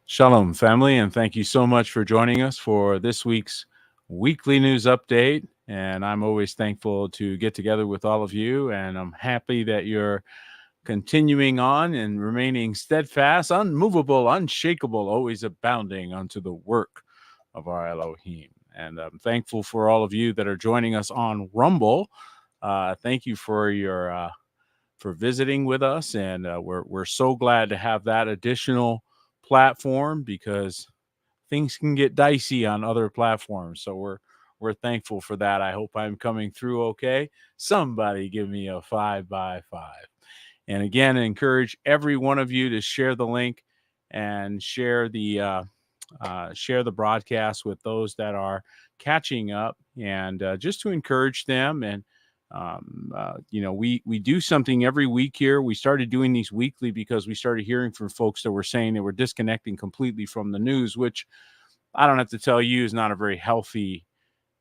Shalom, family, and thank you so much for joining us for this week's weekly news update. And I'm always thankful to get together with all of you, and I'm happy that you're continuing on and remaining steadfast, unmovable, unshakable, always abounding unto the work of our Elohim. And I'm thankful for all of you that are joining us on Rumble. Thank you for your for visiting with us, and we're so glad to have that additional platform because things can get dicey on other platforms. So we're thankful for that. I hope I'm coming through okay. Somebody give me a 5 by 5. And again, I encourage every one of you to share the link and share the broadcast with those that are catching up, and just to encourage them. And we do something every week here. We started doing these weekly because we started hearing from folks that were saying they were disconnecting completely from the news, which I don't have to tell you is not a very healthy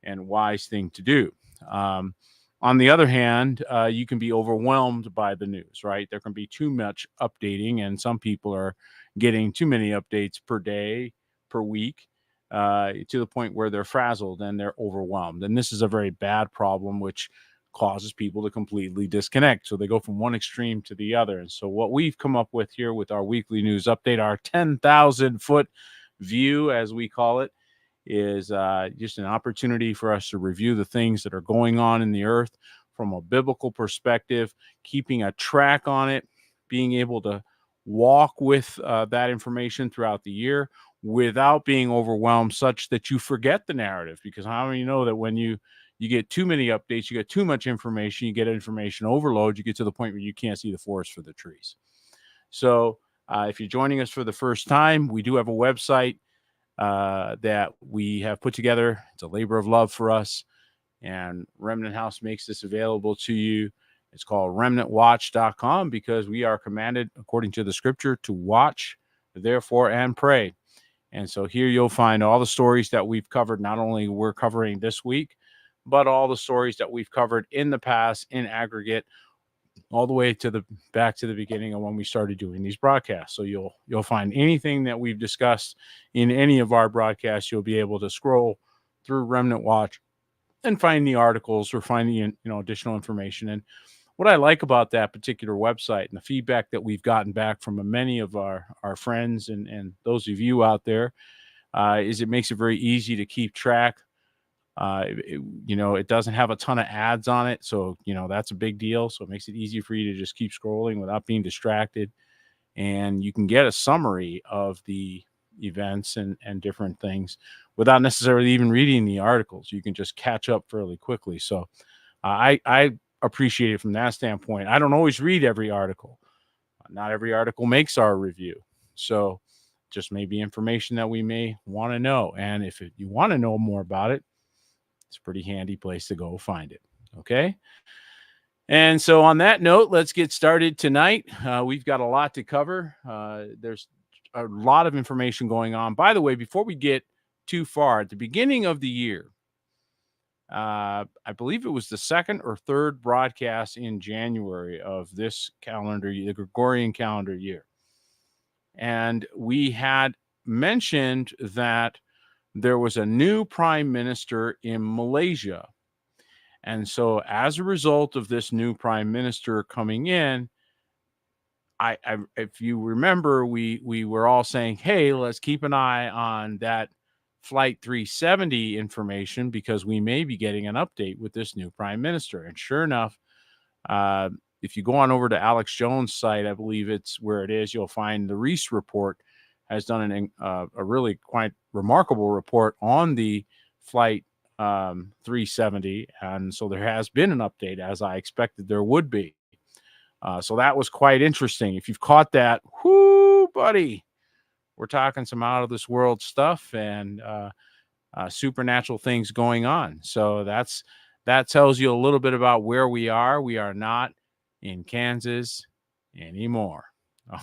and wise thing to do. Um, on the other hand, you can be overwhelmed by the news, right? There can be too much updating, and some people are getting too many updates per day, per week, to the point where they're frazzled and they're overwhelmed. And this is a very bad problem, which causes people to completely disconnect. So they go from one extreme to the other. And so, what we've come up with here with our weekly news update, our 10,000 foot view, as we call it, is just an opportunity for us to review the things that are going on in the earth from a biblical perspective, keeping a track on it, being able to walk with that information throughout the year without being overwhelmed such that you forget the narrative. Because how many know that when you get too many updates, you get too much information, you get information overload, you get to the point where you can't see the forest for the trees. So if you're joining us for the first time, we do have a website that we have put together. It's a labor of love for us, and Remnant House makes this available to you. It's called remnantwatch.com because we are commanded, according to the scripture, to watch, therefore, and pray. And so here you'll find all the stories that we've covered. Not only we're covering this week, but all the stories that we've covered in the past in aggregate, all the way to the back to the beginning of when we started doing these broadcasts. So you'll find anything that we've discussed in any of our broadcasts. You'll be able to scroll through Remnant Watch and find the articles or find the additional information. And what I like about that particular website and the feedback that we've gotten back from many of our friends and those of you out there is it makes it very easy to keep track. It doesn't have a ton of ads on it, so that's a big deal. So it makes it easy for you to just keep scrolling without being distracted, and you can get a summary of the events and different things without necessarily even reading the articles. You can just catch up fairly quickly. So I appreciate it from that standpoint. I don't always read every article. Not every article makes our review, so just maybe information that we may want to know. And if you want to know more about it, it's a pretty handy place to go find it. Okay. And so on that note, let's get started tonight. We've got a lot to cover. There's a lot of information going on. By the way, before we get too far, at the beginning of the year, I believe it was the second or third broadcast in January of this calendar year, the Gregorian calendar year. And we had mentioned that there was a new prime minister in Malaysia. And so as a result of this new prime minister coming in, if you remember, we were all saying, hey, let's keep an eye on that Flight 370 information because we may be getting an update with this new prime minister. And sure enough, if you go on over to Alex Jones' site, I believe it's where it is, you'll find the Reese report has done a really quite remarkable report on the Flight 370. And so there has been an update, as I expected there would be. So that was quite interesting. If you've caught that, whoo, buddy, we're talking some out of this world stuff and supernatural things going on. So that tells you a little bit about where we are. We are not in Kansas anymore.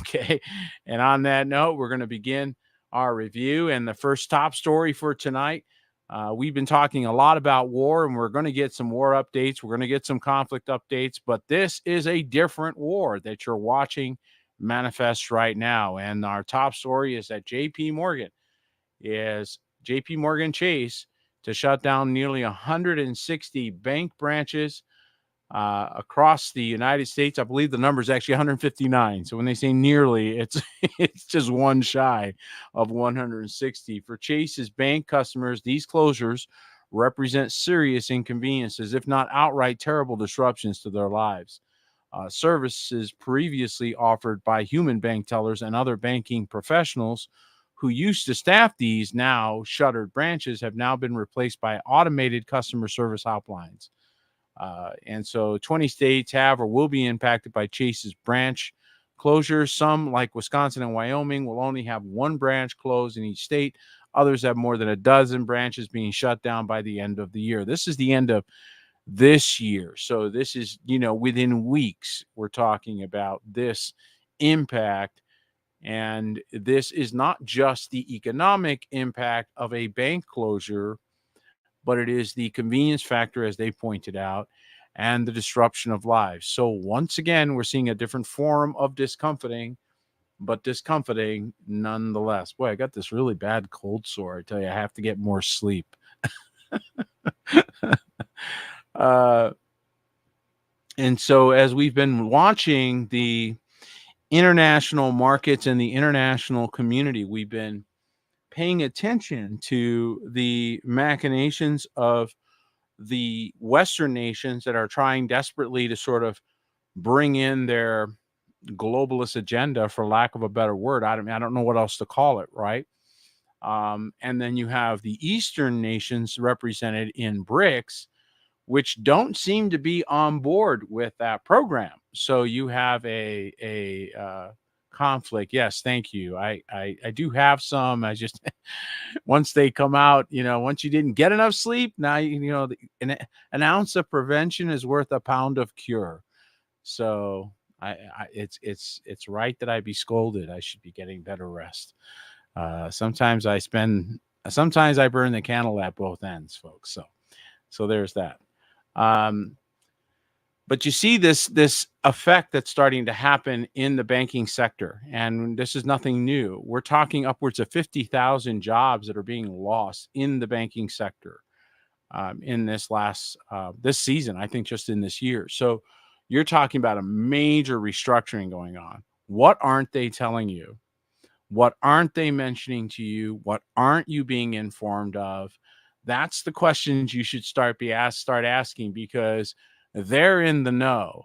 Okay. And on that note, we're going to begin our review. And the first top story for tonight, we've been talking a lot about war, and we're going to get some war updates. We're going to get some conflict updates, but this is a different war that you're watching manifests right now. And our top story is that JP Morgan Chase to shut down nearly 160 bank branches across the United States. I believe the number is actually 159. So when they say nearly, it's it's just one shy of 160. For Chase's bank customers, these closures represent serious inconveniences, if not outright terrible disruptions to their lives. Services previously offered by human bank tellers and other banking professionals who used to staff these now shuttered branches have now been replaced by automated customer service hotlines. And so 20 states have or will be impacted by Chase's branch closures. Some, like Wisconsin and Wyoming, will only have one branch closed in each state. Others have more than a dozen branches being shut down by the end of the year. This is the end of this year. So this is, within weeks, we're talking about this impact. And this is not just the economic impact of a bank closure, but it is the convenience factor, as they pointed out, and the disruption of lives. So once again, we're seeing a different form of discomforting, but discomforting nonetheless. Boy, I got this really bad cold sore. I tell you, I have to get more sleep. And so as we've been watching the international markets and the international community, we've been paying attention to the machinations of the Western nations that are trying desperately to sort of bring in their globalist agenda, for lack of a better word. I don't know what else to call it, right? And then you have the Eastern nations represented in BRICS, which don't seem to be on board with that program. So you have a conflict. Yes, thank you. I do have some. I just once they come out, once you didn't get enough sleep, now an ounce of prevention is worth a pound of cure. So it's right that I be scolded. I should be getting better rest. Sometimes I burn the candle at both ends, folks. So there's that. But you see this effect that's starting to happen in the banking sector, and this is nothing new. We're talking upwards of 50,000 jobs that are being lost in the banking sector in this season, I think just in this year. So you're talking about a major restructuring going on. What aren't they telling you? What aren't they mentioning to you? What aren't you being informed of? That's the questions you should start asking, because they're in the know.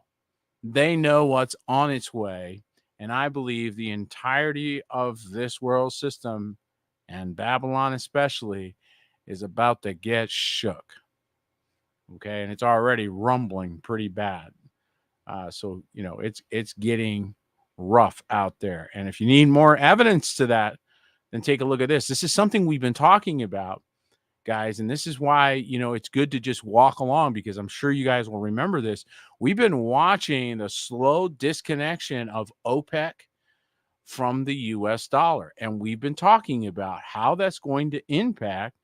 They know what's on its way. And I believe the entirety of this world system, and Babylon especially, is about to get shook. Okay. And it's already rumbling pretty bad. So it's getting rough out there. And if you need more evidence to that, then take a look at this. This is something we've been talking about, guys. And this is why, it's good to just walk along, because I'm sure you guys will remember this. We've been watching the slow disconnection of OPEC from the US dollar. And we've been talking about how that's going to impact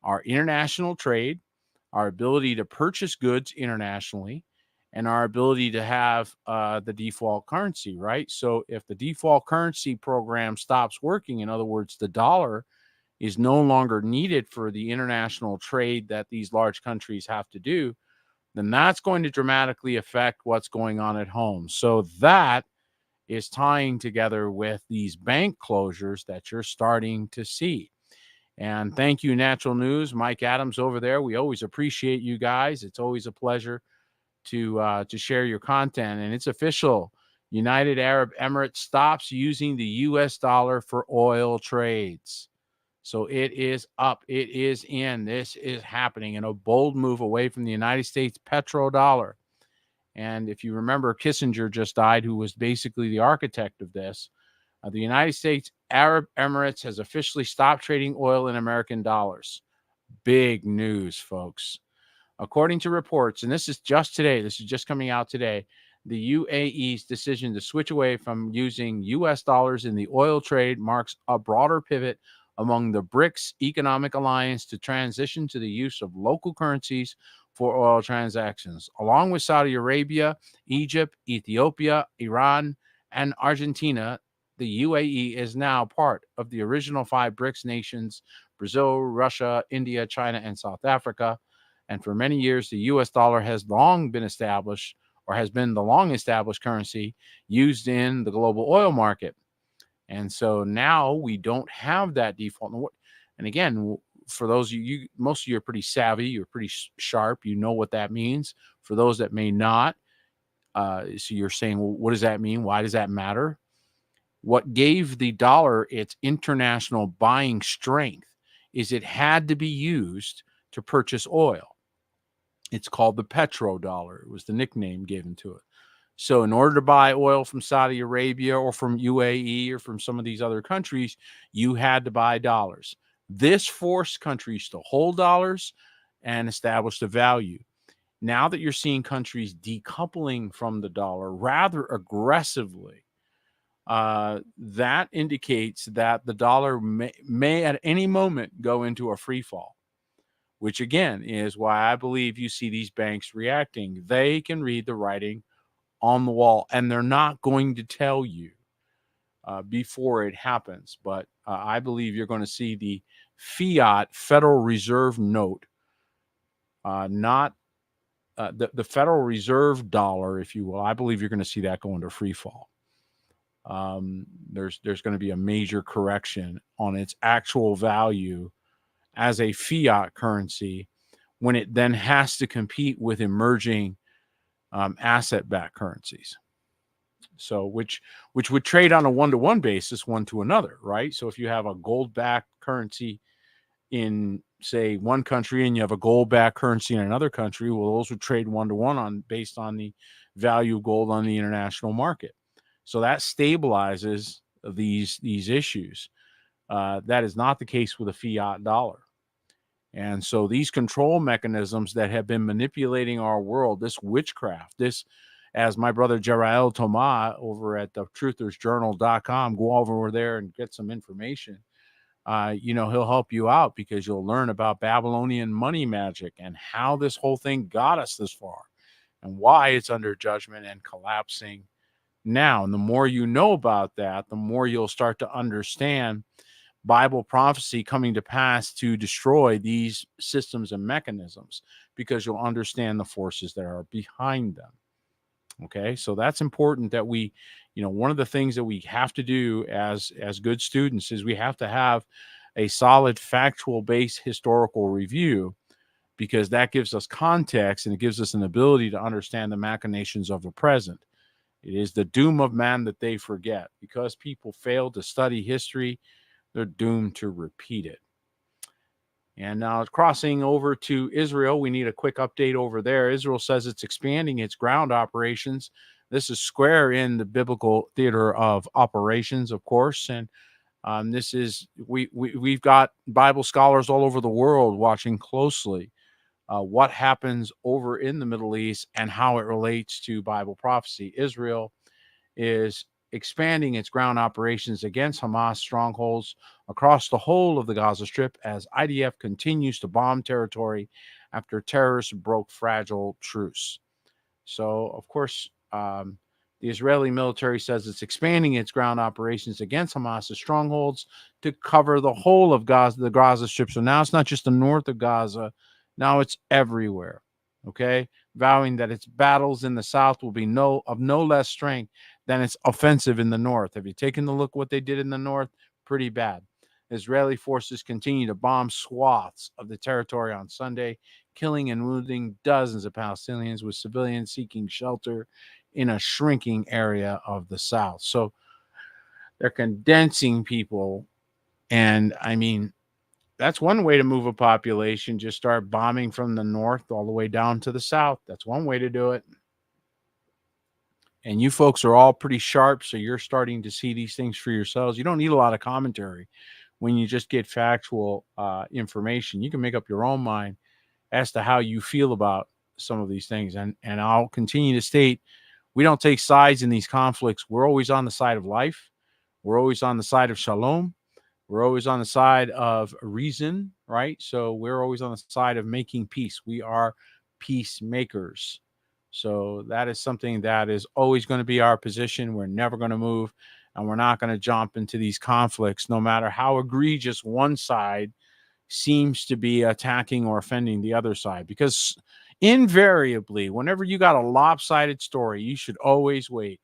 our international trade, our ability to purchase goods internationally, and our ability to have the default currency, right? So if the default currency program stops working, in other words, the dollar is no longer needed for the international trade that these large countries have to do, then that's going to dramatically affect what's going on at home. So that is tying together with these bank closures that you're starting to see. And thank you, Natural News, Mike Adams over there. We always appreciate you guys. It's always a pleasure to share your content. And it's official. United Arab Emirates stops using the U.S. dollar for oil trades. So it is up. It is in. This is happening in a bold move away from the United States petrodollar. And if you remember, Kissinger just died, who was basically the architect of this. The United States Arab Emirates has officially stopped trading oil in American dollars. Big news, folks. According to reports, and this is just coming out today, the UAE's decision to switch away from using U.S. dollars in the oil trade marks a broader pivot among the BRICS economic alliance to transition to the use of local currencies for oil transactions. Along with Saudi Arabia, Egypt, Ethiopia, Iran, and Argentina, the UAE is now part of the original 5 BRICS nations: Brazil, Russia, India, China, and South Africa. And for many years, the US dollar has long been established, or has been the long established currency used in the global oil market. And so now we don't have that default. And again, for those of you, most of you are pretty savvy, you're pretty sharp, you know what that means. For those that may not, so you're saying, well, what does that mean? Why does that matter? What gave the dollar its international buying strength is it had to be used to purchase oil. It's called the petrodollar. It was the nickname given to it. So in order to buy oil from Saudi Arabia or from UAE or from some of these other countries, you had to buy dollars. This forced countries to hold dollars and establish the value. Now that you're seeing countries decoupling from the dollar rather aggressively, that indicates that the dollar may at any moment go into a free fall, which again is why I believe you see these banks reacting. They can read the writing on the wall, and they're not going to tell you before it happens. But I believe you're going to see the fiat Federal Reserve note, not the Federal Reserve dollar, if you will. I believe you're going to see that go into free fall. There's going to be a major correction on its actual value as a fiat currency when it then has to compete with emerging asset-backed currencies. So which would trade on a one-to-one basis, one to another, right? So if you have a gold-backed currency in, say, one country and you have a gold-backed currency in another country, well, those would trade one-to-one based on the value of gold on the international market. So that stabilizes these issues. That is not the case with a fiat dollar. And so these control mechanisms that have been manipulating our world, this witchcraft, this, as my brother Jerael Thomas over at the truthersjournal.com, go over there and get some information. He'll help you out because you'll learn about Babylonian money magic and how this whole thing got us this far and why it's under judgment and collapsing now. And the more you know about that, the more you'll start to understand Bible prophecy coming to pass to destroy these systems and mechanisms, because you'll understand the forces that are behind them. Okay, so that's important that we, one of the things that we have to do as good students is we have to have a solid factual based historical review, because that gives us context and it gives us an ability to understand the machinations of the present. It is the doom of man that they forget. Because people fail to study history, they're doomed to repeat it. And now crossing over to Israel, we need a quick update over there. Israel says it's expanding its ground operations. This is square in the biblical theater of operations, of course. And this is, we've got Bible scholars all over the world watching closely what happens over in the Middle East and how it relates to Bible prophecy. Israel is expanding its ground operations against Hamas strongholds across the whole of the Gaza Strip as IDF continues to bomb territory after terrorists broke fragile truce. So, of course, the Israeli military says it's expanding its ground operations against Hamas's strongholds to cover the whole of Gaza, the Gaza Strip. So now it's not just the north of Gaza, now it's everywhere. Okay, vowing that its battles in the south will be of no less strength than its offensive in the north. Have you taken a look what they did in the north? Pretty bad. Israeli forces continue to bomb swaths of the territory on Sunday, killing and wounding dozens of Palestinians, with civilians seeking shelter in a shrinking area of the south. So they're condensing people. And I mean, that's one way to move a population. Just start bombing from the north all the way down to the south. That's one way to do it. And you folks are all pretty sharp, so you're starting to see these things for yourselves. You don't need a lot of commentary when you just get factual information. You can make up your own mind as to how you feel about some of these things. And I'll continue to state, we don't take sides in these conflicts. We're always on the side of life. We're always on the side of shalom. We're always on the side of reason, right? So we're always on the side of making peace. We are peacemakers. So that is something that is always going to be our position. We're never going to move, and we're not going to jump into these conflicts, no matter how egregious one side seems to be attacking or offending the other side. Because invariably, whenever you got a lopsided story, you should always wait.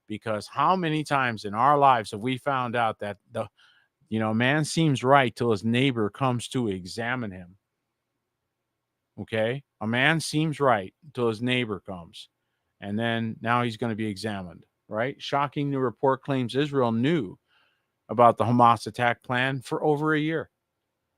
Because how many times in our lives have we found out that man seems right till his neighbor comes to examine him? Okay, a man seems right till his neighbor comes, and then now he's going to be examined. Right? Shocking new report claims Israel knew about the Hamas attack plan for over a year.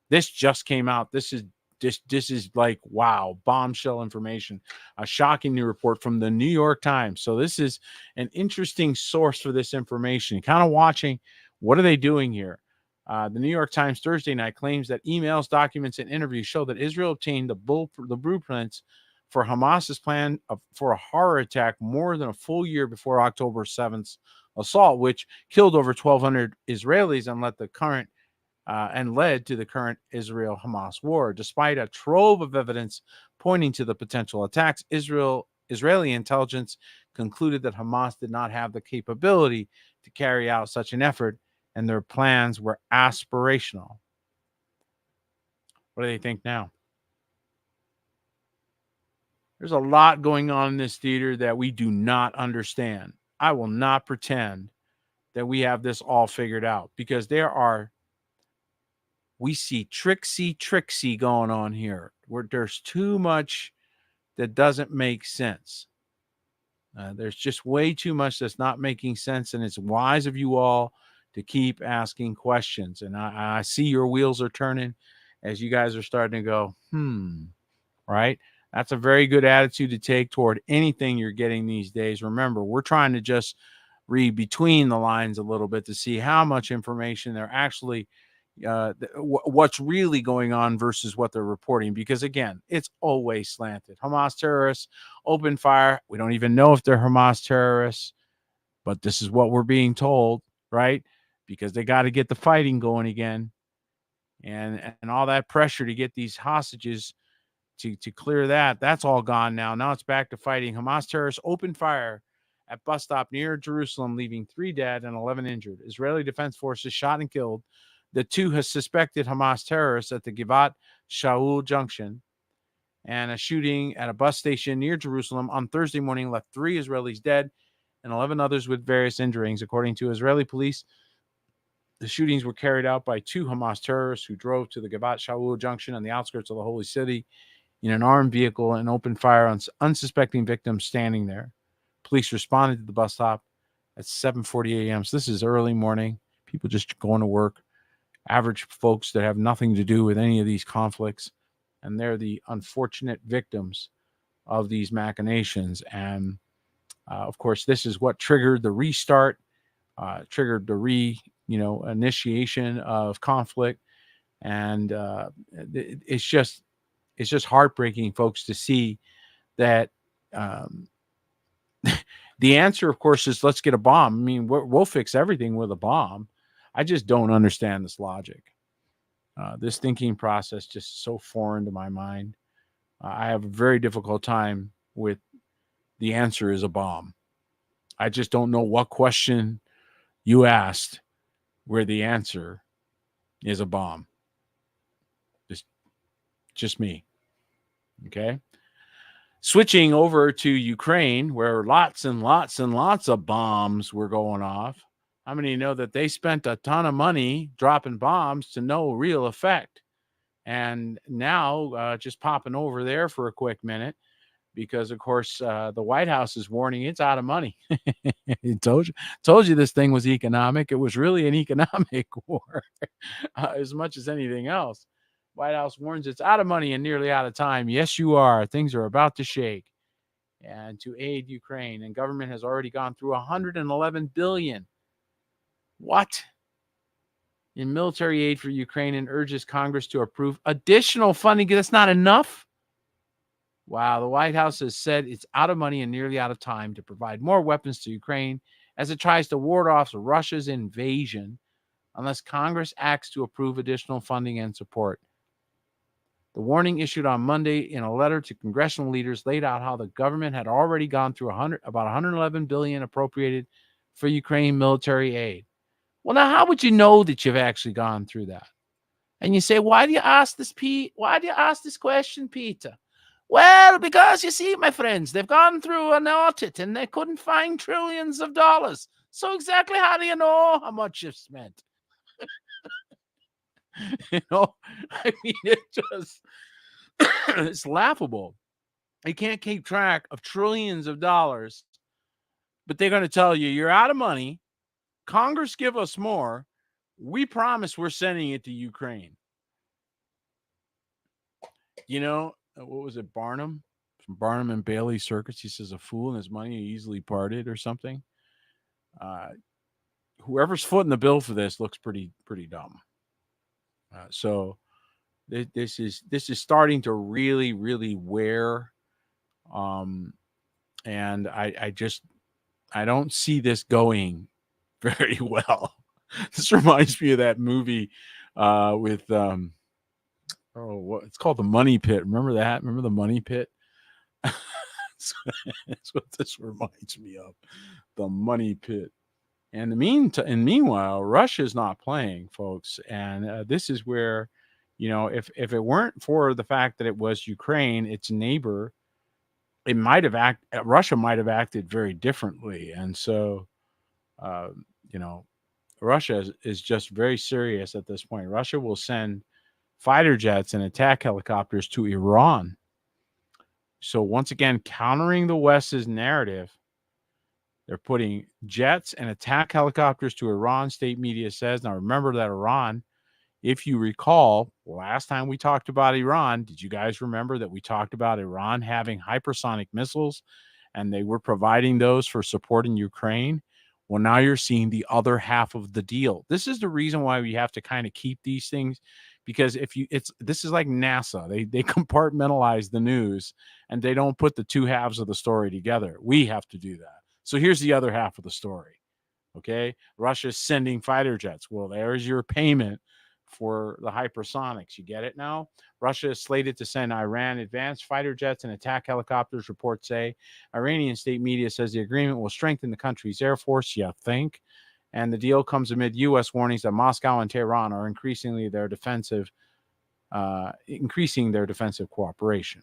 This just came out. This is like, wow, bombshell information. A shocking new report from the New York Times. So this is an interesting source for this information. Kind of watching, what are they doing here? The New York Times Thursday night claims that emails, documents, and interviews show that Israel obtained the blueprints for Hamas's plan for a horror attack more than a full year before October 7th assault, which killed over 1,200 Israelis and led to the current Israel-Hamas war. Despite a trove of evidence pointing to the potential attacks, Israeli intelligence concluded that Hamas did not have the capability to carry out such an effort, and their plans were aspirational. What do they think now? There's a lot going on in this theater that we do not understand. I will not pretend that we have this all figured out, because we see tricksy going on here, where there's too much that doesn't make sense. There's just way too much that's not making sense, and it's wise of you all to keep asking questions. And I see your wheels are turning as you guys are starting to go, right? That's a very good attitude to take toward anything you're getting these days. Remember, we're trying to just read between the lines a little bit to see how much information they're actually what's really going on versus what they're reporting, because again, it's always slanted. Hamas terrorists open fire. We don't even know if they're Hamas terrorists, but this is what we're being told, right? Because they got to get the fighting going again, and all that pressure to get these hostages to clear that's all gone now it's back to fighting. Hamas terrorists open fire at bus stop near Jerusalem, leaving 3 dead and 11 injured. Israeli Defense Forces shot and killed the 2 suspected Hamas terrorists at the Givat Shaul junction, and a shooting at a bus station near Jerusalem on Thursday morning left 3 Israelis dead and 11 others with various injuries. According to Israeli police, the shootings were carried out by 2 Hamas terrorists who drove to the Givat Shaul junction on the outskirts of the holy city in an armed vehicle and opened fire on unsuspecting victims standing there. Police responded to the bus stop at 7:40 a.m. So this is early morning. People just going to work. Average folks that have nothing to do with any of these conflicts, and they're the unfortunate victims of these machinations. And of course, this is what triggered the restart, triggered the initiation of conflict, and it's just heartbreaking, folks, to see that. The answer, of course, is let's get a bomb. I mean, we'll fix everything with a bomb. I just don't understand this logic. This thinking process just so foreign to my mind. I have a very difficult time with the answer is a bomb. I just don't know what question you asked where the answer is a bomb. Just me. Okay. Switching over to Ukraine, where lots and lots and lots of bombs were going off. How many know that they spent a ton of money dropping bombs to no real effect? And now just popping over there for a quick minute, because, of course, the White House is warning it's out of money. It told you this thing was economic. It was really an economic war as much as anything else. White House warns it's out of money and nearly out of time. Yes, you are. Things are about to shake. And to aid Ukraine, and government has already gone through $111 billion. What? In military aid for Ukraine, and urges Congress to approve additional funding. That's not enough. Wow, the White House has said it's out of money and nearly out of time to provide more weapons to Ukraine as it tries to ward off Russia's invasion unless Congress acts to approve additional funding and support. The warning issued on Monday in a letter to congressional leaders laid out how the government had already gone through about 111 billion appropriated for Ukraine military aid. Well, now, how would you know that you've actually gone through that? And you say, why do you ask this, Pete? Why do you ask this question, Peter? Well, because you see, my friends, they've gone through an audit and they couldn't find trillions of dollars. So exactly how do you know how much you've spent? I mean, it just, it's laughable. You can't keep track of trillions of dollars, but they're going to tell you you're out of money. Congress give us more. We promise we're sending it to Ukraine. What was it, Barnum? From Barnum and Bailey Circus. He says a fool and his money easily parted or something. Whoever's footing the bill for this looks pretty dumb. So this is starting to really, really wear. And I don't see this going very well. This reminds me of that movie with it's called The Money Pit. Remember that? Remember The Money Pit? That's what this reminds me of. The Money Pit. And meanwhile, Russia's not playing, folks. And this is where, if it weren't for the fact that it was Ukraine, its neighbor, Russia might have acted very differently. And so, Russia is just very serious at this point. Russia will send fighter jets and attack helicopters to Iran. So once again, countering the West's narrative, they're putting jets and attack helicopters to Iran, state media says. Now, remember that Iran, if you recall, last time we talked about Iran, did you guys remember that we talked about Iran having hypersonic missiles and they were providing those for supporting Ukraine? Well, now you're seeing the other half of the deal. This is the reason why we have to kind of keep these things, because this is like NASA. They compartmentalize the news and they don't put the two halves of the story together. We have to do that. So here's the other half of the story. Okay, Russia's sending fighter jets. Well, there's your payment for the hypersonics. You get it now? Russia is slated to send Iran advanced fighter jets and attack helicopters, reports say. Iranian state media says the agreement will strengthen the country's air force, you think? And the deal comes amid U.S. warnings that Moscow and Tehran are increasing their defensive cooperation.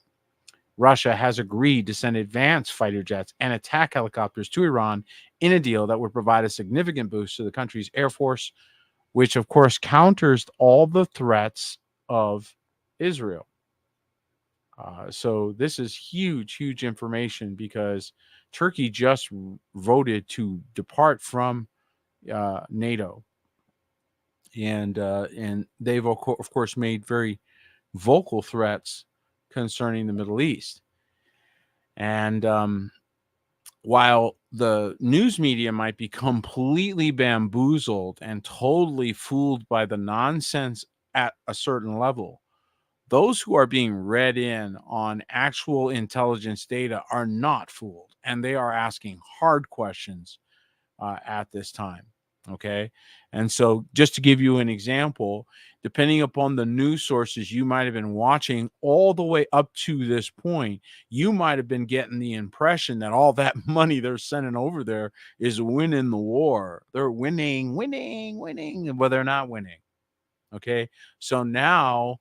Russia has agreed to send advanced fighter jets and attack helicopters to Iran in a deal that would provide a significant boost to the country's air force, which, of course, counters all the threats of Israel. So this is huge, huge information, because Turkey just voted to depart from NATO. And they've, of course, made very vocal threats concerning the Middle East. And while the news media might be completely bamboozled and totally fooled by the nonsense at a certain level, those who are being read in on actual intelligence data are not fooled, and they are asking hard questions at this time. Okay. And so, just to give you an example, depending upon the news sources you might have been watching all the way up to this point, you might have been getting the impression that all that money they're sending over there is winning the war. They're winning, but they're not winning. Okay. So now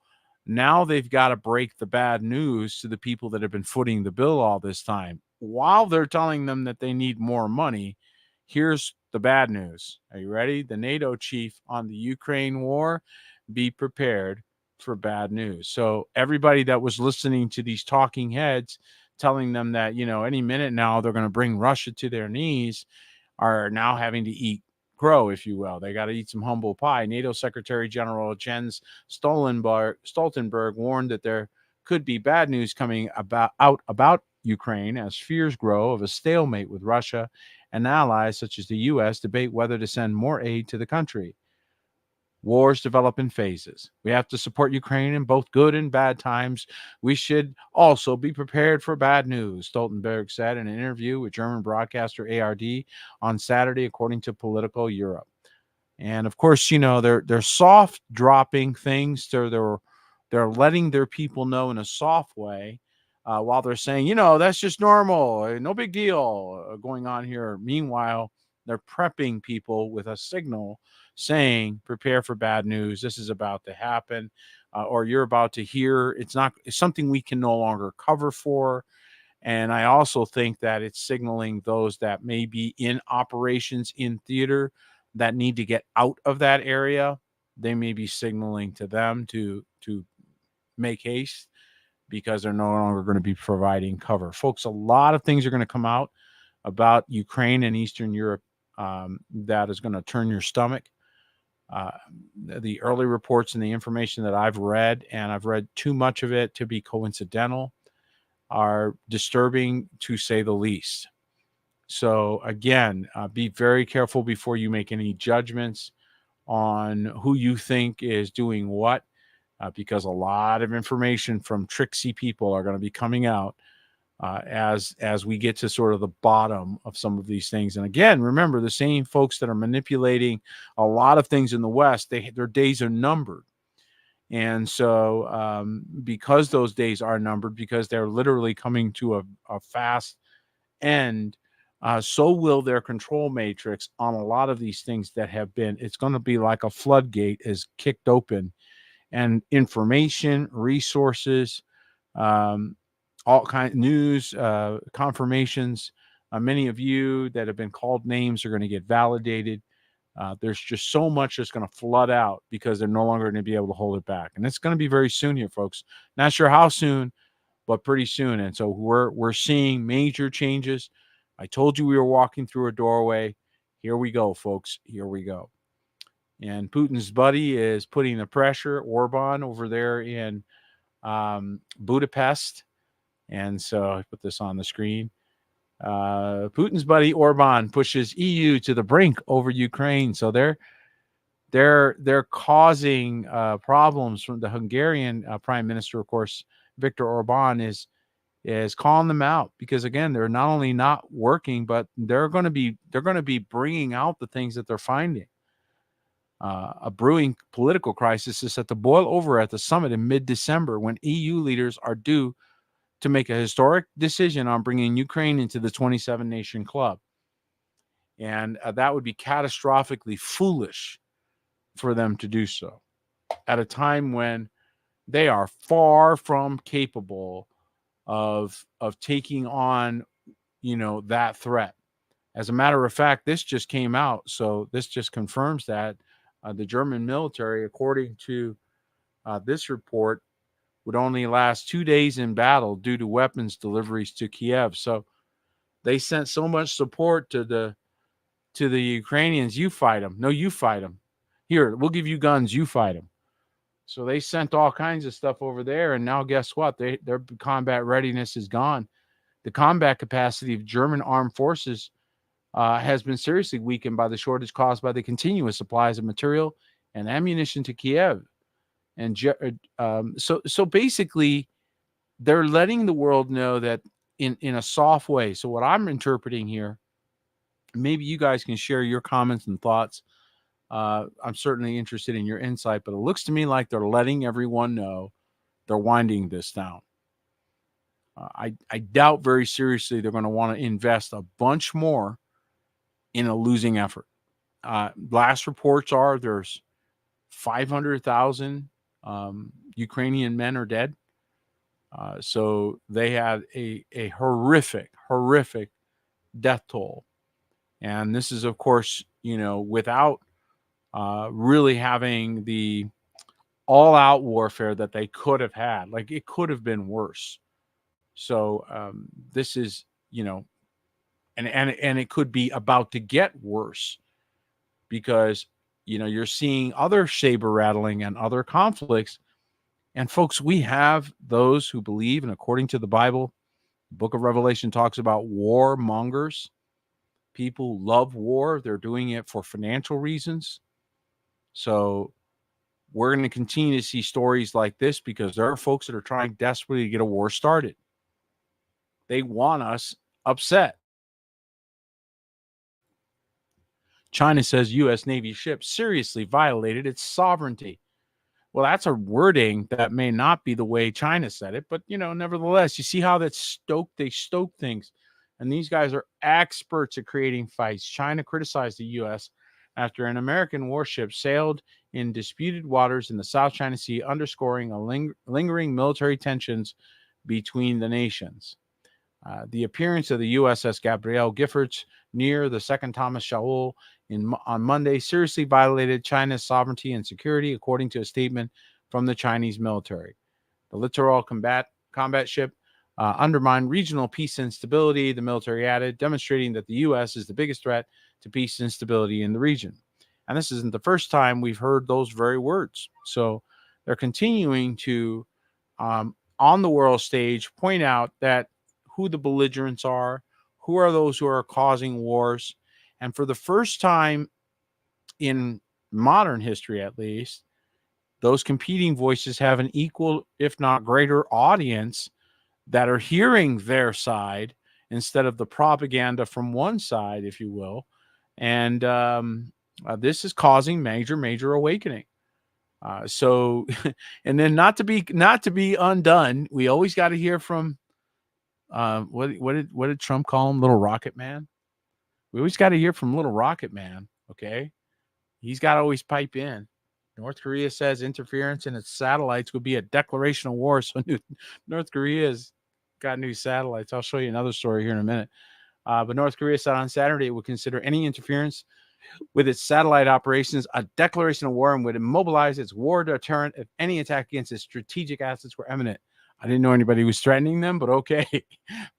they've got to break the bad news to the people that have been footing the bill all this time. While they're telling them that they need more money, here's the bad news. Are you ready? The NATO chief on the Ukraine war: be prepared for bad news. So everybody that was listening to these talking heads telling them that, any minute now they're going to bring Russia to their knees, are now having to eat crow, if you will. They got to eat some humble pie. NATO Secretary General Jens Stoltenberg warned that there could be bad news coming about Ukraine as fears grow of a stalemate with Russia, and allies such as the U.S. debate whether to send more aid to the country. Wars develop in phases. We have to support Ukraine in both good and bad times. We should also be prepared for bad news, Stoltenberg said in an interview with German broadcaster ARD on Saturday, according to Political Europe. And of course, they're soft dropping things to their They're letting their people know in a soft way, while they're saying, that's just normal, no big deal going on here. Meanwhile, they're prepping people with a signal saying, prepare for bad news. This is about to happen, or you're about to hear. It's something we can no longer cover for. And I also think that it's signaling those that may be in operations in theater that need to get out of that area. They may be signaling to them to make haste, because they're no longer going to be providing cover. Folks, a lot of things are going to come out about Ukraine and Eastern Europe, that is going to turn your stomach. Uh, the early reports and the information that I've read, and I've read too much of it to be coincidental, are disturbing, to say the least. So again, be very careful before you make any judgments on who you think is doing what, because a lot of information from tricksy people are going to be coming out, as we get to sort of the bottom of some of these things. And again, remember, the same folks that are manipulating a lot of things in the West, their days are numbered. And so, because those days are numbered, because they're literally coming to a fast end, so will their control matrix on a lot of these things that have been. It's going to be like a floodgate is kicked open, and information, resources, um, all kind of news, confirmations. Many of you that have been called names are going to get validated. There's just so much that's going to flood out, because they're no longer going to be able to hold it back, and it's going to be very soon here, folks. Not sure how soon, but pretty soon. And so we're seeing major changes. I told you we were walking through a doorway. Here we go, folks. Here we go. And Putin's buddy is putting the pressure, Orban, over there in Budapest. And so I put this on the screen. Putin's buddy Orban pushes EU to the brink over Ukraine. So they're causing problems. From the Hungarian Prime Minister, of course, Viktor Orban is calling them out, because again, they're not only not working, but they're going to be bringing out the things that they're finding. A brewing political crisis is set to boil over at the summit in mid-December, when EU leaders are due to make a historic decision on bringing Ukraine into the 27-nation club. And that would be catastrophically foolish for them to do so at a time when they are far from capable of taking on, that threat. As a matter of fact, this just came out, so this just confirms that the German military, according to this report, would only last 2 days in battle due to weapons deliveries to Kiev. So they sent so much support to the Ukrainians. You fight them. No, you fight them. Here, we'll give you guns. You fight them. So they sent all kinds of stuff over there, and now guess what? Their combat readiness is gone. The combat capacity of German armed forces has been seriously weakened by the shortage caused by the continuous supplies of material and ammunition to Kiev. And so basically, they're letting the world know that in a soft way. So what I'm interpreting here, maybe you guys can share your comments and thoughts. I'm certainly interested in your insight, but it looks to me like they're letting everyone know they're winding this down. I doubt very seriously they're going to want to invest a bunch more in a losing effort. Last reports are there's 500,000 Ukrainian men are dead. So they had a horrific death toll. And this is, of course, without really having the all-out warfare that they could have had. Like, it could have been worse. So this is, and it could be about to get worse, because you're seeing other saber rattling and other conflicts. And folks, we have those who believe, and according to the Bible, the book of Revelation talks about warmongers, people who love war. They're doing it for financial reasons. So we're going to continue to see stories like this, because there are folks that are trying desperately to get a war started. They want us upset. China says U.S. Navy ship seriously violated its sovereignty. Well, that's a wording that may not be the way China said it, but nevertheless, you see how they stoke things. And these guys are experts at creating fights. China criticized the US after an American warship sailed in disputed waters in the South China Sea, underscoring lingering military tensions between the nations. The appearance of the USS Gabrielle Giffords near the second Thomas Shaul on Monday seriously violated China's sovereignty and security, according to a statement from the Chinese military. The littoral combat ship undermined regional peace and stability, the military added, demonstrating that the U.S. is the biggest threat to peace and stability in the region. And this isn't the first time we've heard those very words. So they're continuing to, on the world stage, point out that who the belligerents are, who are those who are causing wars. And for the first time in modern history, at least, those competing voices have an equal, if not greater, audience that are hearing their side instead of the propaganda from one side, if you will. And this is causing major awakening. So, and then not to be undone, we always got to hear from what did Trump call him? Little Rocket Man. We always got to hear from Little Rocket Man. Okay, he's got to always pipe in. North Korea says interference in its satellites would be a declaration of war. So North Korea's got new satellites. I'll show you another story here in a minute. But North Korea said on Saturday it would consider any interference with its satellite operations a declaration of war and would immobilize its war deterrent if any attack against its strategic assets were imminent. I didn't know anybody was threatening them, but okay.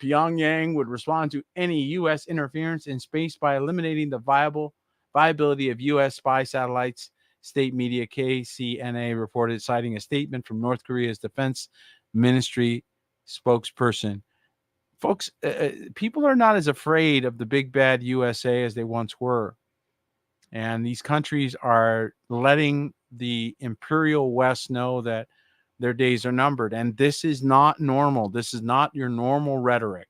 Pyongyang would respond to any U.S. interference in space by eliminating the viability of U.S. spy satellites. State media KCNA reported, citing a statement from North Korea's defense ministry spokesperson. Folks, people are not as afraid of the big bad USA as they once were. And these countries are letting the imperial West know that their days are numbered. And this is not normal. This is not your normal rhetoric.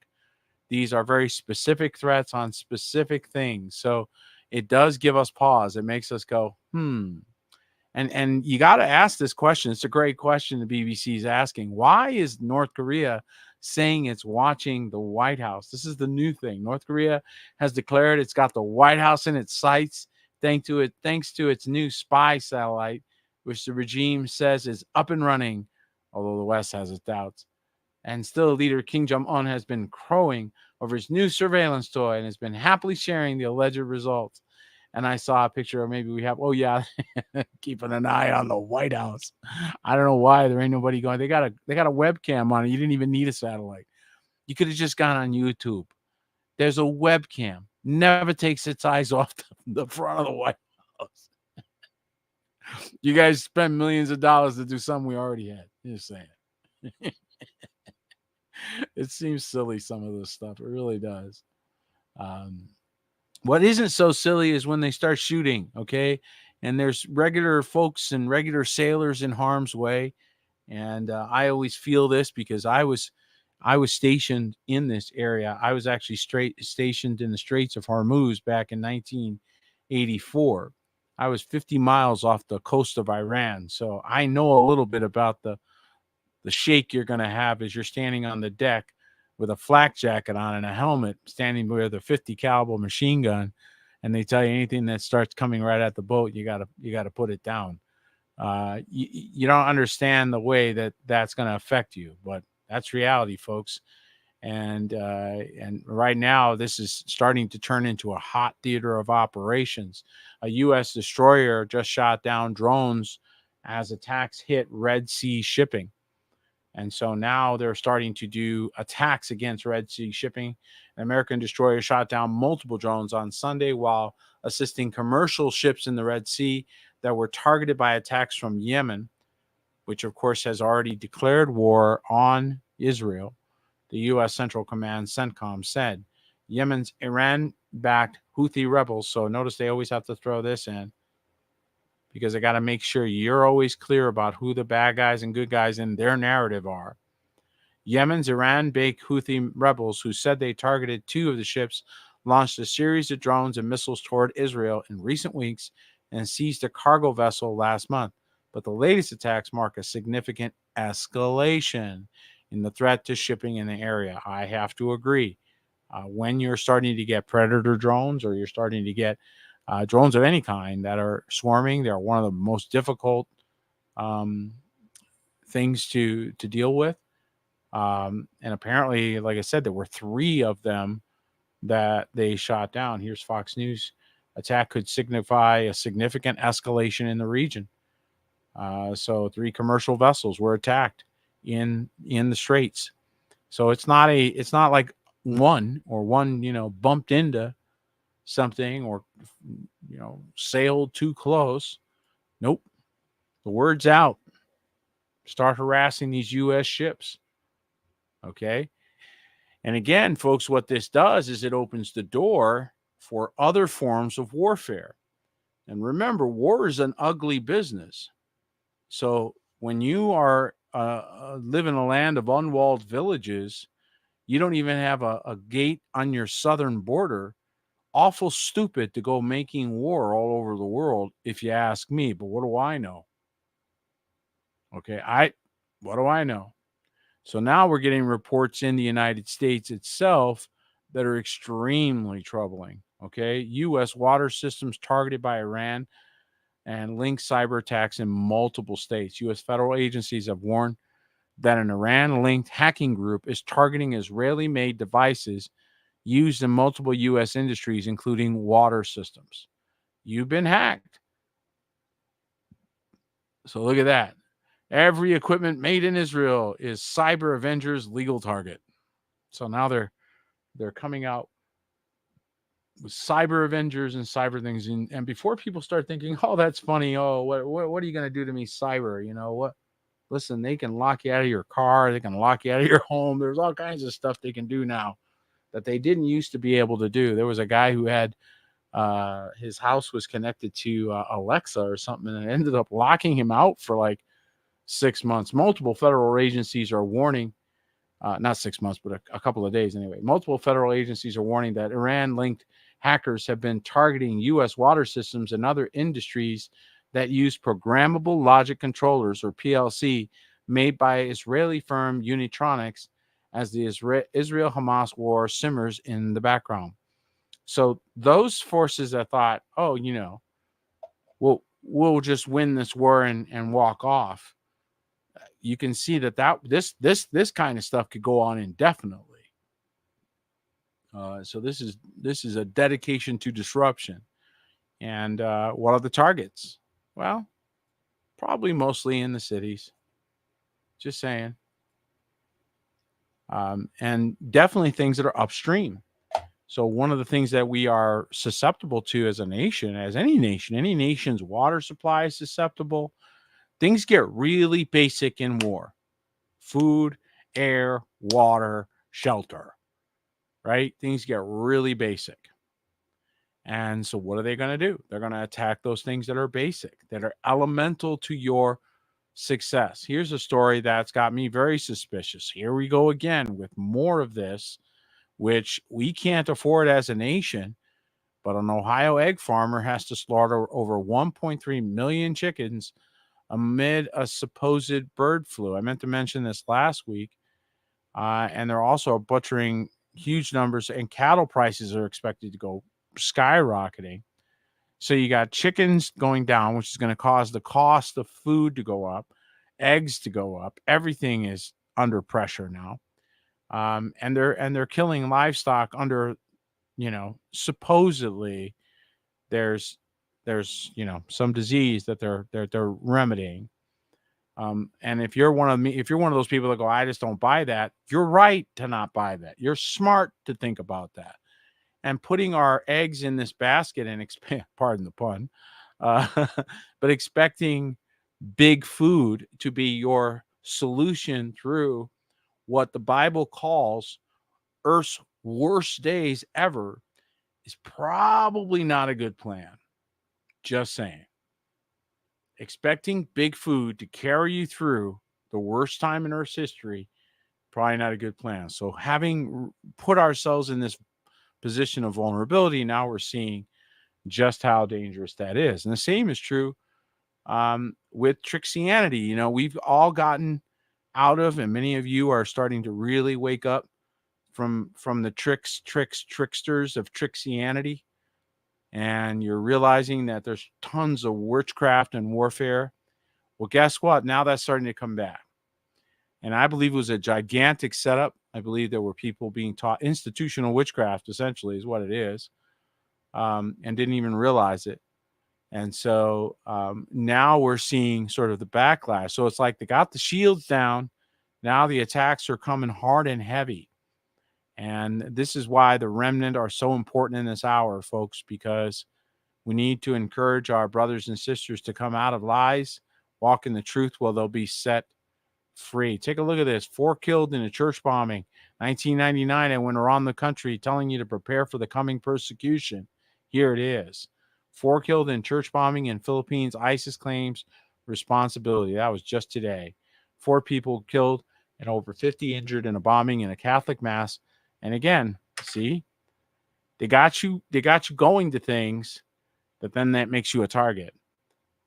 These are very specific threats on specific things. So it does give us pause. It makes us go, And you got to ask this question. It's a great question the BBC is asking. Why is North Korea saying it's watching the White House? This is the new thing. North Korea has declared it's got the White House in its sights thanks to its new spy satellite, which the regime says is up and running, although the West has its doubts. And still, leader Kim Jong-un has been crowing over his new surveillance toy and has been happily sharing the alleged results. And I saw a picture of maybe we have, keeping an eye on the White House. I don't know why there ain't nobody going. They got a webcam on it. You didn't even need a satellite. You could have just gone on YouTube. There's a webcam. Never takes its eyes off the front of the White House. You guys spend millions of dollars to do something we already had. Just saying. It seems silly, some of this stuff. It really does. What isn't so silly is when they start shooting, okay? And there's regular folks and regular sailors in harm's way. And I always feel this because I was stationed in this area. I was actually stationed in the Straits of Hormuz back in 1984. I was 50 miles off the coast of Iran. So I know a little bit about the shake you're going to have as you're standing on the deck with a flak jacket on and a helmet, standing with a 50 caliber machine gun, and they tell you anything that starts coming right at the boat, you gotta put it down. You don't understand the way that's going to affect you, but that's reality, folks. And right now, this is starting to turn into a hot theater of operations. A U.S. destroyer just shot down drones as attacks hit Red Sea shipping. And so now they're starting to do attacks against Red Sea shipping. An American destroyer shot down multiple drones on Sunday while assisting commercial ships in the Red Sea that were targeted by attacks from Yemen, which of course has already declared war on Israel. The U.S. Central Command, CENTCOM, said Yemen's Iran-backed Houthi rebels. So notice they always have to throw this in, because I got to make sure you're always clear about who the bad guys and good guys in their narrative are. Yemen's Iran-backed Houthi rebels, who said they targeted two of the ships, launched a series of drones and missiles toward Israel in recent weeks and seized a cargo vessel last month. but the latest attacks mark a significant escalation in the threat to shipping in the area. I have to agree. When you're starting to get predator drones, or you're starting to get drones of any kind that are swarming, they're one of the most difficult things to deal with. And apparently, like I said, there were 3 of them that they shot down. Here's Fox News. Attack could signify a significant escalation in the region. So 3 commercial vessels were attacked in the straits. So it's not like one bumped into something, or sailed too close. Nope. The word's out. Start harassing these U.S. ships. Okay. And again, folks, what this does is it opens the door for other forms of warfare. And remember, war is an ugly business. So when you are live in a land of unwalled villages, you don't even have a gate on your southern border. Awful stupid to go making war all over the world, if you ask me. But what do I know? Okay, what do I know? So now we're getting reports in the United States itself that are extremely troubling. Okay, U.S. water systems targeted by Iran and linked cyber attacks in multiple states. U.S. federal agencies have warned that an Iran-linked hacking group is targeting Israeli-made devices used in multiple U.S. industries, including water systems. You've been hacked. So look at that. Every equipment made in Israel is Cyber Avengers legal target. So now they're coming out with Cyber Avengers and cyber things. And before people start thinking, oh, that's funny. Oh, what are you going to do to me, cyber? You know what? Listen, they can lock you out of your car. They can lock you out of your home. There's all kinds of stuff they can do now that they didn't used to be able to do. There was a guy who had his house was connected to Alexa or something, and it ended up locking him out for like 6 months. Multiple federal agencies are warning, not 6 months, but a couple of days anyway. Multiple federal agencies are warning that Iran-linked hackers have been targeting U.S. water systems and other industries that use programmable logic controllers, or PLC, made by Israeli firm Unitronics, as the Israel-Hamas war simmers in the background. So those forces that thought, oh, we'll just win this war and walk off. You can see that this kind of stuff could go on indefinitely. So this is a dedication to disruption. And what are the targets? Well, probably mostly in the cities. Just saying. And definitely things that are upstream. So one of the things that we are susceptible to as a nation, as any nation's water supply is susceptible. Things get really basic in war. Food, air, water, shelter, right? Things get really basic. And so what are they going to do? They're going to attack those things that are basic, that are elemental to your success. Here's a story that's got me very suspicious. Here we go again with more of this, which we can't afford as a nation, but an Ohio egg farmer has to slaughter over 1.3 million chickens amid a supposed bird flu. I meant to mention this last week. And they're also butchering huge numbers, and cattle prices are expected to go skyrocketing. So you got chickens going down, which is going to cause the cost of food to go up, eggs to go up. Everything is under pressure now. And they're killing livestock under, supposedly there's some disease that they're remedying. And if you're one of those people that go, I just don't buy that, you're right to not buy that. You're smart to think about that. And putting our eggs in this basket and pardon the pun, but expecting big food to be your solution through what the Bible calls Earth's worst days ever is probably not a good plan. Just saying. Expecting big food to carry you through the worst time in Earth's history, probably not a good plan. So having put ourselves in this position of vulnerability, now we're seeing just how dangerous that is. And the same is true with Trixianity. You know, we've all gotten out of, and many of you are starting to really wake up from the tricksters of Trixianity, and you're realizing that there's tons of witchcraft and warfare. Well, guess what? Now that's starting to come back. And I believe it was a gigantic setup. I believe there were people being taught institutional witchcraft, essentially, is what it is, and didn't even realize it. And so now we're seeing sort of the backlash. So it's like they got the shields down. Now the attacks are coming hard and heavy. And this is why the remnant are so important in this hour, folks, because we need to encourage our brothers and sisters to come out of lies, walk in the truth, while they'll be set free. Take a look at this. 4 killed in a church bombing, 1999. I went around the country telling you to prepare for the coming persecution. Here it is. 4 killed in church bombing in Philippines. ISIS claims responsibility. That was just today. 4 people killed and over 50 injured in a bombing in a Catholic mass. And again, see, they got you going to things, but then that makes you a target.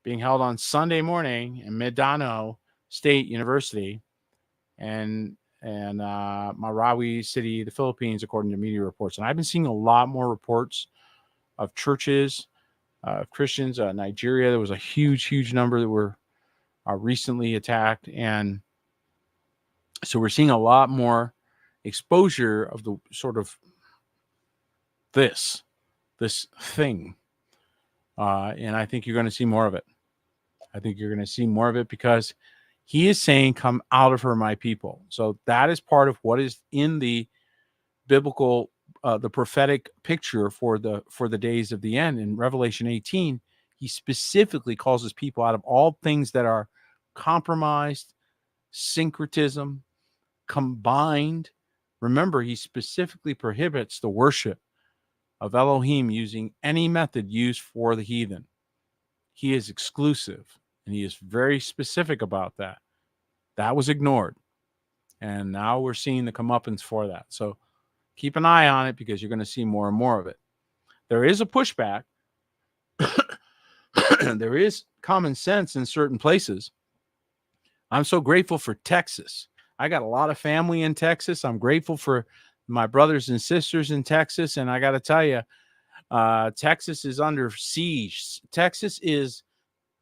Being held on Sunday morning in Mindanao State University and Marawi City, the Philippines, according to media reports. And I've been seeing a lot more reports of churches, Christians. Nigeria, there was a huge number that were recently attacked. And so we're seeing a lot more exposure of the sort of this thing. And I think you're going to see more of it. I think you're going to see more of it because he is saying, come out of her, my people. So that is part of what is in the biblical, the prophetic picture for the days of the end. In Revelation 18, he specifically calls his people out of all things that are compromised, syncretism, combined. Remember, he specifically prohibits the worship of Elohim using any method used for the heathen. He is exclusive, and he is very specific about that. That was ignored, and now we're seeing the comeuppance for that. So keep an eye on it because you're going to see more and more of it. There is a pushback. There is common sense in certain places. I'm so grateful for Texas. I got a lot of family in Texas. I'm grateful for my brothers and sisters in Texas, and I got to tell you, Texas is under siege. Texas is,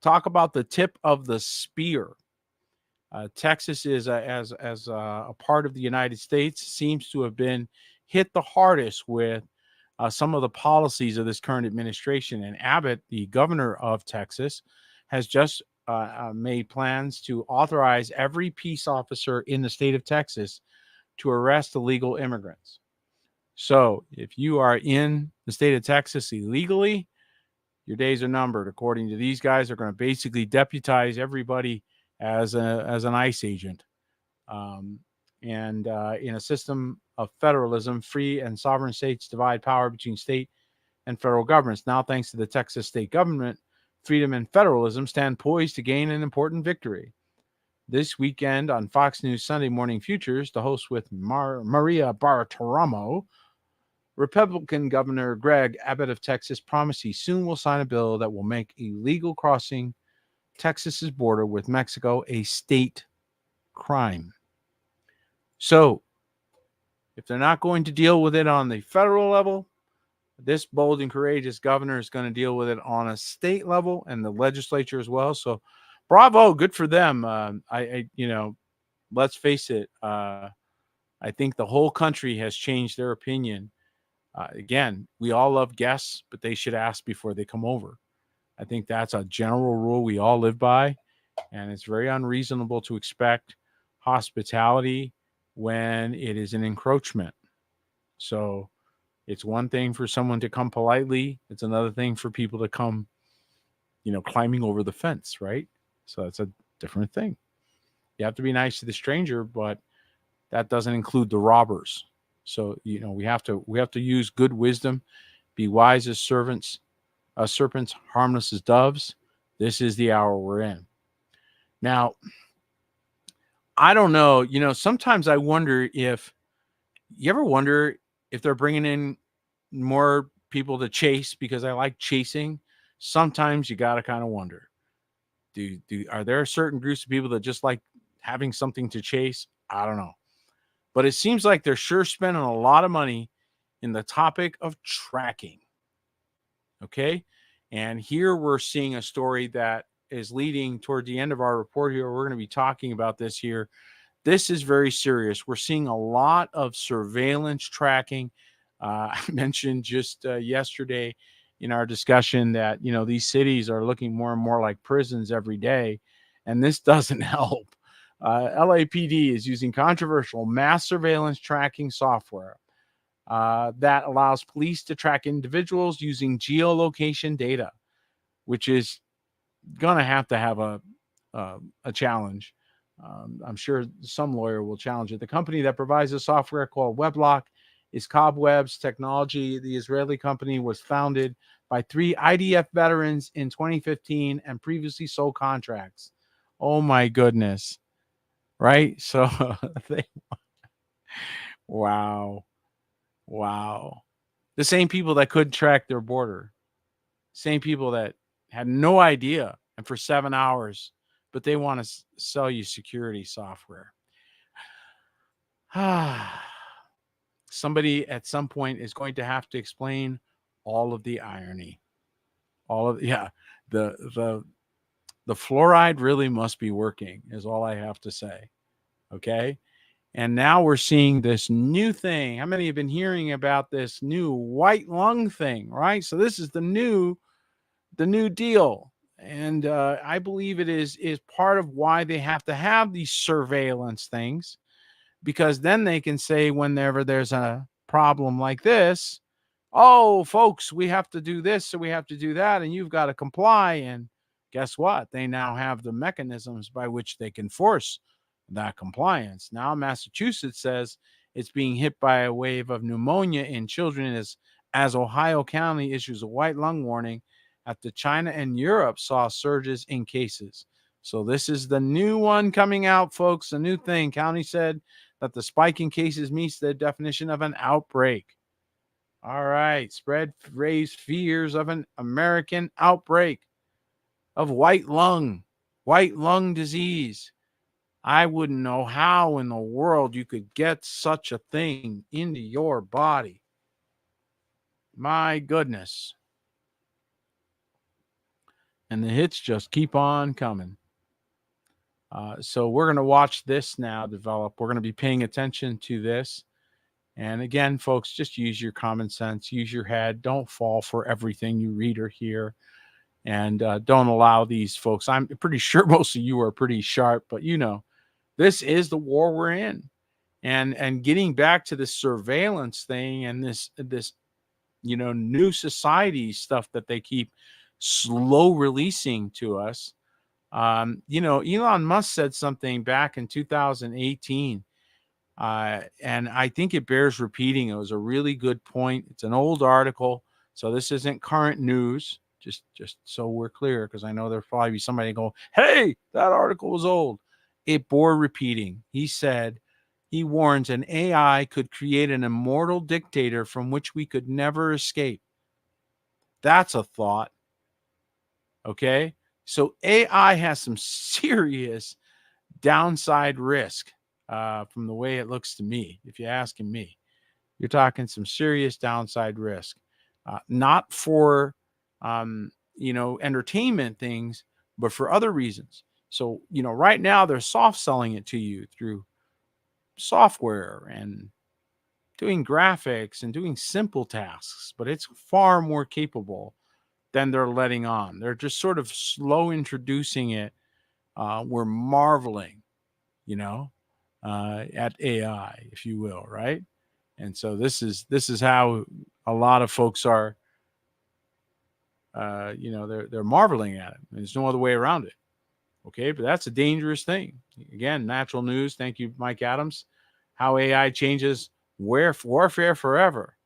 talk about the tip of the spear. Texas is, as a part of the United States, seems to have been hit the hardest with some of the policies of this current administration. And Abbott, the governor of Texas, has just made plans to authorize every peace officer in the state of Texas to arrest illegal immigrants. So if you are in the state of Texas illegally, your days are numbered. According to these guys, they're going to basically deputize everybody as an ICE agent. And in a system of federalism, free and sovereign states divide power between state and federal governments. Now, thanks to the Texas state government, freedom and federalism stand poised to gain an important victory. This weekend on Fox News Sunday Morning Futures, the host with Maria Bartiromo, Republican Governor Greg Abbott of Texas promised he soon will sign a bill that will make illegal crossing Texas's border with Mexico a state crime. So, if they're not going to deal with it on the federal level, this bold and courageous governor is going to deal with it on a state level and the legislature as well. So, bravo, good for them. Let's face it. I think the whole country has changed their opinion. Again, we all love guests, but they should ask before they come over. I think that's a general rule we all live by, and it's very unreasonable to expect hospitality when it is an encroachment. So it's one thing for someone to come politely. It's another thing for people to come, climbing over the fence, right? So that's a different thing. You have to be nice to the stranger, but that doesn't include the robbers. So, we have to use good wisdom, be wise as serpents, harmless as doves. This is the hour we're in. Now, I don't know, sometimes I wonder if they're bringing in more people to chase because I like chasing. Sometimes you got to kind of wonder, Are there certain groups of people that just like having something to chase? I don't know. But it seems like they're sure spending a lot of money in the topic of tracking. Okay. And here we're seeing a story that is leading toward the end of our report here. We're going to be talking about this here. This is very serious. We're seeing a lot of surveillance tracking. I mentioned just yesterday in our discussion that, these cities are looking more and more like prisons every day, and this doesn't help. LAPD is using controversial mass surveillance tracking software that allows police to track individuals using geolocation data, which is going to have a challenge. I'm sure some lawyer will challenge it. The company that provides the software, called Weblock, is Cobwebs Technology. The Israeli company was founded by 3 IDF veterans in 2015 and previously sold contracts. Oh my goodness. Right? So, wow. The same people that couldn't track their border, same people that had no idea, and for 7 hours, but they want to sell you security software. Somebody at some point is going to have to explain all of the irony. The fluoride really must be working, is all I have to say. Okay. And now we're seeing this new thing. How many have been hearing about this new white lung thing, right? So this is the new deal. And I believe it is part of why they have to have these surveillance things, because then they can say whenever there's a problem like this, oh, folks, we have to do this, so we have to do that, and you've got to comply. And guess what? They now have the mechanisms by which they can force that compliance. Now Massachusetts says it's being hit by a wave of pneumonia in children as Ohio County issues a white lung warning after China and Europe saw surges in cases. So this is the new one coming out, folks. A new thing. County said that the spike in cases meets the definition of an outbreak. All right. Spread raised fears of an American outbreak of white lung disease. I wouldn't know how in the world you could get such a thing into your body. My goodness. And the hits just keep on coming. So we're going to watch this now develop. We're going to be paying attention to this. And again, folks, just use your common sense, use your head. Don't fall for everything you read or hear. And don't allow these folks. I'm pretty sure most of you are pretty sharp, but this is the war we're in. And getting back to the surveillance thing and this new society stuff that they keep slow releasing to us. Elon Musk said something back in 2018, and I think it bears repeating. It was a really good point. It's an old article, so this isn't current news. Just so we're clear, because I know there'll probably be somebody go, "Hey, that article was old." It bore repeating. He said, he warns an AI could create an immortal dictator from which we could never escape. That's a thought. Okay. So AI has some serious downside risk from the way it looks to me. If you're asking me, you're talking some serious downside risk, not for, entertainment things, but for other reasons. So, right now they're soft selling it to you through software and doing graphics and doing simple tasks, but it's far more capable than they're letting on. They're just sort of slow introducing it. We're marveling, at AI, if you will, right? And so this is how a lot of folks are, they're marveling at it. There's no other way around it. Okay, but that's a dangerous thing. Again, natural news. Thank you, Mike Adams. How AI changes warfare forever.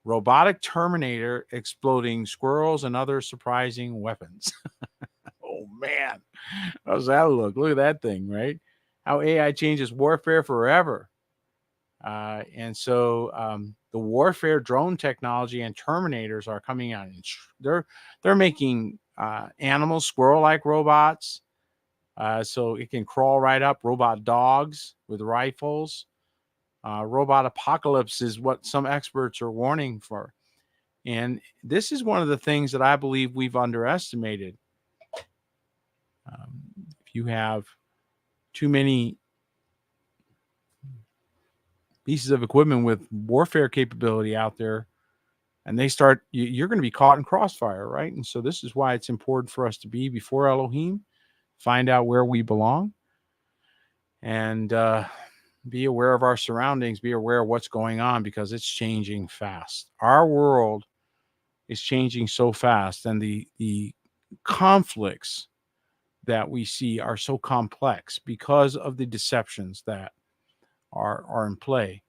Robotic Terminator exploding squirrels and other surprising weapons. Oh, man. How's that look? Look at that thing, right? How AI changes warfare forever. And so the warfare drone technology and Terminators are coming out. They're making animal squirrel-like robots. So it can crawl right up. Robot dogs with rifles. Robot apocalypse is what some experts are warning for. And this is one of the things that I believe we've underestimated. If you have too many pieces of equipment with warfare capability out there, and they start, you're going to be caught in crossfire, right? And so this is why it's important for us to be before Elohim, find out where we belong, and be aware of our surroundings, be aware of what's going on, because it's changing fast. Our world is changing so fast, and the conflicts that we see are so complex because of the deceptions that are in play.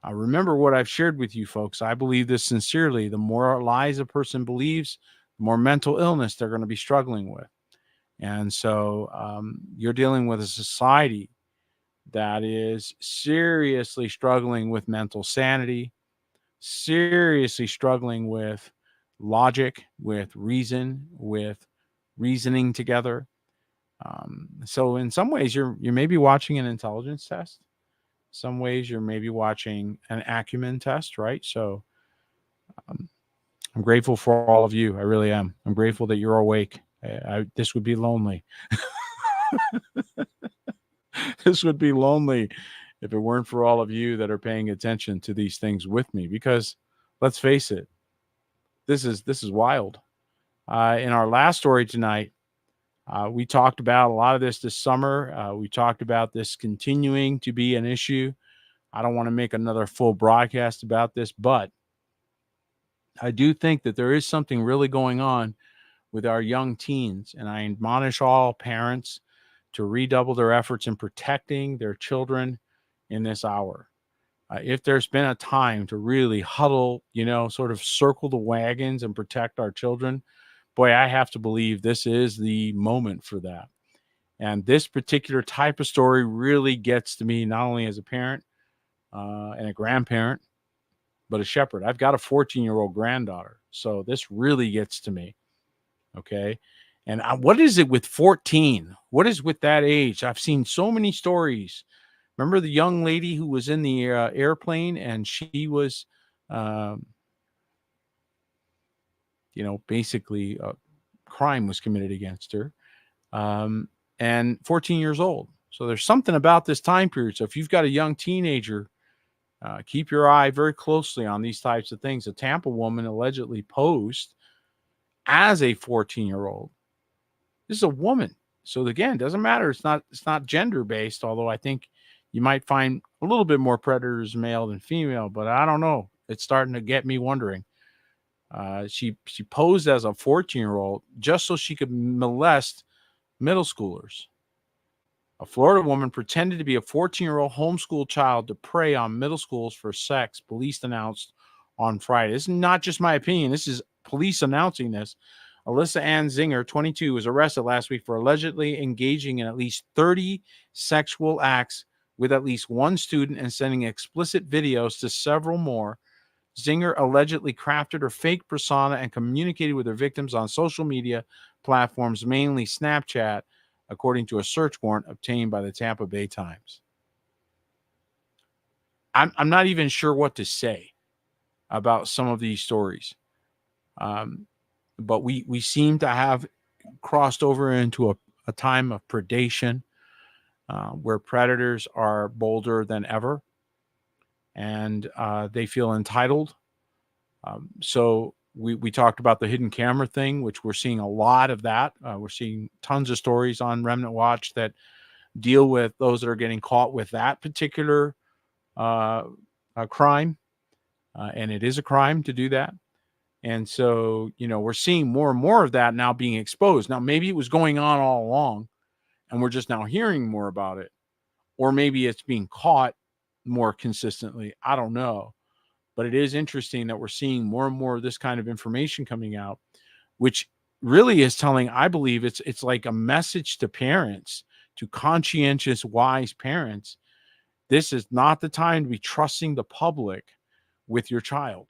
Remember what I've shared with you, folks. I believe this sincerely. The more lies a person believes, the more mental illness they're going to be struggling with. And so you're dealing with a society that is seriously struggling with mental sanity, seriously struggling with logic, with reason, with reasoning together. So in some ways, you're maybe watching an intelligence test. Some ways you're maybe watching an acumen test, right? So I'm grateful for all of you. I really am. I'm grateful that you're awake. This would be lonely. This would be lonely if it weren't for all of you that are paying attention to these things with me, because let's face it, this is wild. In our last story tonight, we talked about a lot of this summer. We talked about this continuing to be an issue. I don't want to make another full broadcast about this, but I do think that there is something really going on with our young teens, and I admonish all parents to redouble their efforts in protecting their children in this hour. If there's been a time to really huddle, sort of circle the wagons and protect our children, boy, I have to believe this is the moment for that. And this particular type of story really gets to me, not only as a parent and a grandparent, but a shepherd. I've got a 14-year-old granddaughter, so this really gets to me. Okay. And what is it with 14? What is with that age? I've seen so many stories. Remember the young lady who was in the airplane, and she was, basically crime was committed against her, and 14 years old. So there's something about this time period. So if you've got a young teenager, keep your eye very closely on these types of things. A Tampa woman allegedly posed as a 14-year-old. This is a woman. So again, it doesn't matter. It's not gender based, although I think you might find a little bit more predators male than female, but I don't know. It's starting to get me wondering. She posed as a 14-year-old just so she could molest middle schoolers. A Florida woman pretended to be a 14-year-old homeschool child to prey on middle schools for sex, police announced on Friday. This is not just my opinion. This is police announcing this. Alyssa Ann Zinger, 22, was arrested last week for allegedly engaging in at least 30 sexual acts with at least one student and sending explicit videos to several more. Zinger allegedly crafted her fake persona and communicated with her victims on social media platforms, mainly Snapchat, according to a search warrant obtained by the Tampa Bay Times. I'm not even sure what to say about some of these stories. But we seem to have crossed over into a time of predation where predators are bolder than ever, and they feel entitled. So we talked about the hidden camera thing, which we're seeing a lot of that. We're seeing tons of stories on Remnant Watch that deal with those that are getting caught with that particular crime. And it is a crime to do that. And so, we're seeing more and more of that now being exposed. Now, maybe it was going on all along and we're just now hearing more about it. Or maybe it's being caught more consistently. I don't know. But it is interesting that we're seeing more and more of this kind of information coming out, which really is telling, I believe it's like a message to parents, to conscientious, wise parents. This is not the time to be trusting the public with your child.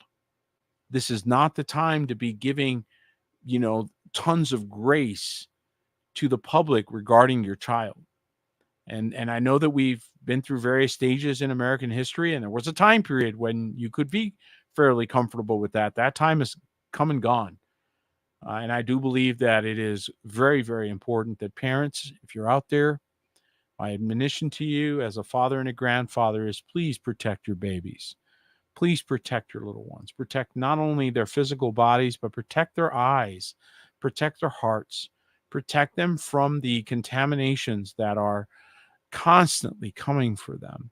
This is not the time to be giving, tons of grace to the public regarding your child. And I know that we've been through various stages in American history, and there was a time period when you could be fairly comfortable with that. That time has come and gone. And I do believe that it is very, very important that parents, if you're out there, my admonition to you as a father and a grandfather is please protect your babies. Please protect your little ones. Protect not only their physical bodies, but protect their eyes, protect their hearts, protect them from the contaminations that are constantly coming for them.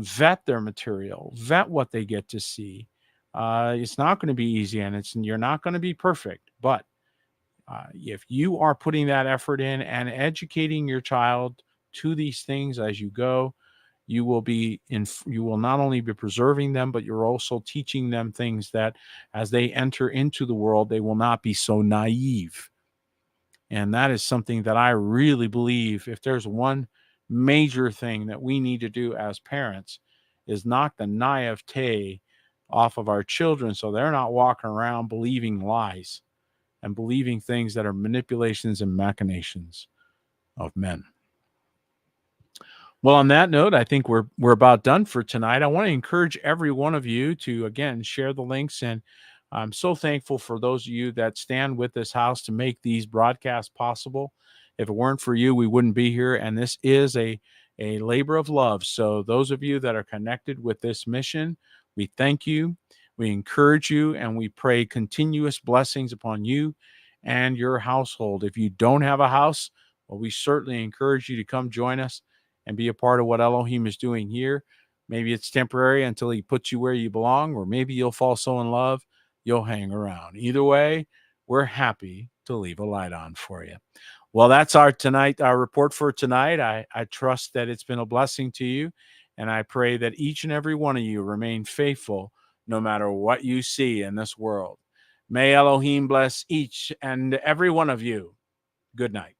Vet their material, vet what they get to see. It's not going to be easy, and you're not going to be perfect. But if you are putting that effort in and educating your child to these things as you go, you will not only be preserving them, but you're also teaching them things that as they enter into the world, they will not be so naive. And that is something that I really believe, if there's one major thing that we need to do as parents, is knock the naivete off of our children so they're not walking around believing lies and believing things that are manipulations and machinations of men. Well, on that note, I think we're about done for tonight. I want to encourage every one of you to, again, share the links. And I'm so thankful for those of you that stand with this house to make these broadcasts possible. If it weren't for you, we wouldn't be here. And this is a labor of love. So those of you that are connected with this mission, we thank you, we encourage you, and we pray continuous blessings upon you and your household. If you don't have a house, well, we certainly encourage you to come join us and be a part of what Elohim is doing here. Maybe it's temporary until he puts you where you belong, or maybe you'll fall so in love, you'll hang around. Either way, we're happy to leave a light on for you. Well, that's our report for tonight. I trust that it's been a blessing to you, and I pray that each and every one of you remain faithful no matter what you see in this world. May Elohim bless each and every one of you. Good night.